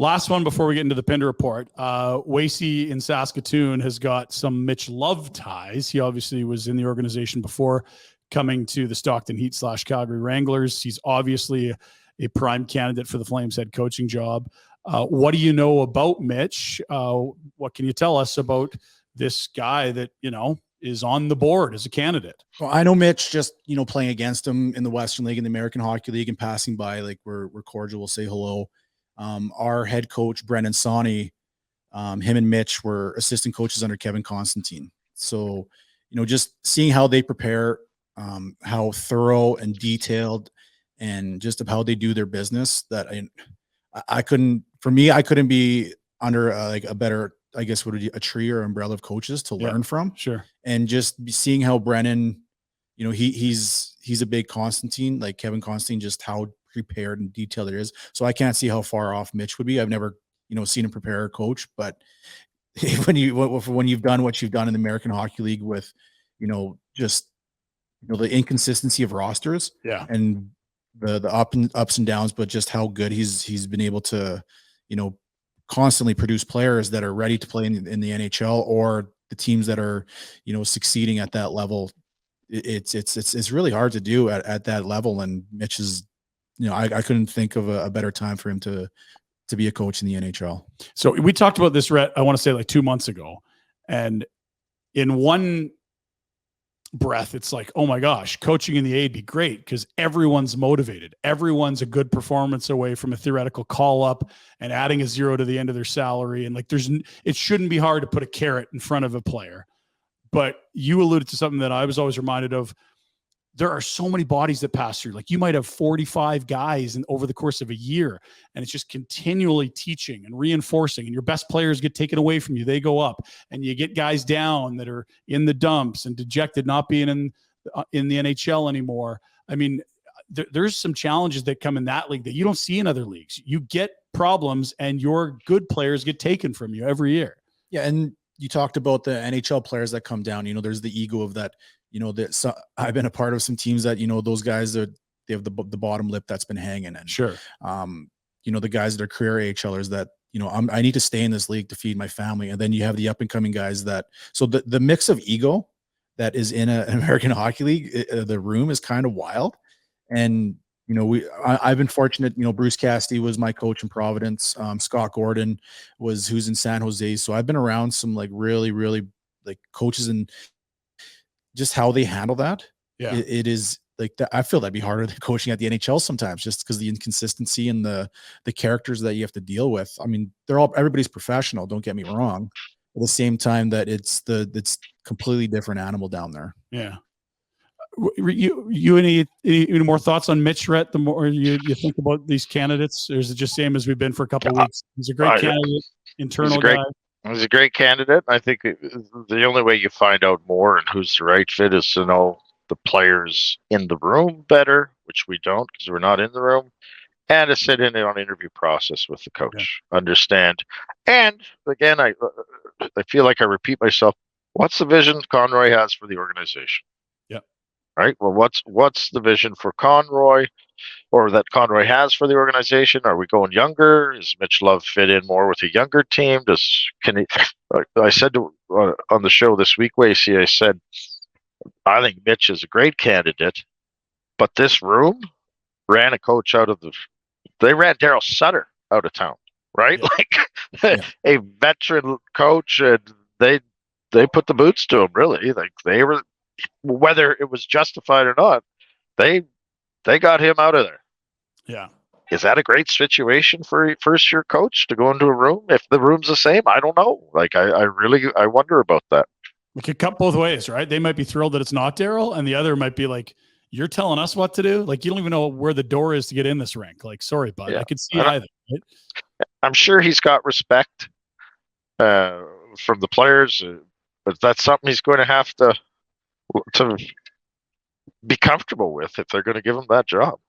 Last one before we get into the Pinder report. Wacey in Saskatoon has got some Mitch Love ties. He obviously was in the organization before coming to the Stockton Heat / Calgary Wranglers. He's obviously a prime candidate for the Flames head coaching job. What do you know about Mitch? What can you tell us about this guy that, is on the board as a candidate? Well, I know Mitch just, playing against him in the Western League and the American Hockey League and passing by, like we're cordial, we'll say hello. Our head coach, Brendan Sawney, him and Mitch were assistant coaches under Kevin Constantine. So, just seeing how they prepare, how thorough and detailed and just of how they do their business, that I couldn't be under a better, I guess, a tree or umbrella of coaches to learn from. Sure. And just seeing how Brennan, he's a big Constantine, like Kevin Constantine, just how prepared and detailed it is. So I can't see how far off Mitch would be. I've never, seen him prepare a coach, but when you've done what you've done in the American Hockey League with, just, the inconsistency of rosters and the ups and downs, but just how good he's been able to, constantly produce players that are ready to play in the NHL or the teams that are, succeeding at that level. It's really hard to do at that level. And Mitch is, I couldn't think of a better time for him to be a coach in the NHL. So we talked about this, Rhett, I want to say like 2 months ago. And in one breath, it's like, oh my gosh, coaching in the A would be great because everyone's motivated. Everyone's a good performance away from a theoretical call up and adding a zero to the end of their salary. And like, it shouldn't be hard to put a carrot in front of a player. But you alluded to something that I was always reminded of. There are so many bodies that pass through. Like you might have 45 guys over the course of a year, and it's just continually teaching and reinforcing, and your best players get taken away from you. They go up, and you get guys down that are in the dumps and dejected, not being in the NHL anymore. I mean, there's some challenges that come in that league that you don't see in other leagues. You get problems, and your good players get taken from you every year. Yeah, and you talked about the NHL players that come down. There's the ego of that. I've been a part of some teams that, those guys they have the bottom lip that's been hanging. And sure. The guys that are career AHLers that, I need to stay in this league to feed my family. And then you have the up and coming guys so the mix of ego that is in an American Hockey League, the room is kind of wild. And, I've been fortunate, Bruce Cassidy was my coach in Providence. Scott Gordon who's in San Jose. So I've been around some like really, really like coaches and just how they handle that. Yeah. It is like that. I feel that'd be harder than coaching at the NHL sometimes, just because the inconsistency and the characters that you have to deal with. I mean, everybody's professional. Don't get me wrong. At the same time that it's completely different animal down there. Yeah. You any more thoughts on Mitch, Rhett? The more you think about these candidates, or is it just same as we've been for a couple of weeks? He's a great candidate, internal guy. He's a great candidate. I think the only way you find out more and who's the right fit is to know the players in the room better, which we don't because we're not in the room, and to sit in on interview process with the coach, understand. And again, I feel like I repeat myself. What's the vision Conroy has for the organization? Right. Well, what's the vision for Conroy, or that Conroy has for the organization? Are we going younger? Does Mitch Love fit in more with a younger team? I said on the show this week, Wacey, I said, I think Mitch is a great candidate, but this room ran a coach they ran Daryl Sutter out of town, right? Yeah. Like a veteran coach, and they put the boots to him, really. Like they were, whether it was justified or not, they got him out of there. Yeah. Is that a great situation for a first year coach to go into a room? If the room's the same, I don't know. Like I wonder about that. We could cut both ways, right? They might be thrilled that it's not Daryl, and the other might be like, you're telling us what to do? Like, you don't even know where the door is to get in this rink. Like, sorry, bud. Yeah. I could see either. Right? I'm sure he's got respect from the players, but that's something he's going to have to be comfortable with if they're going to give him that job.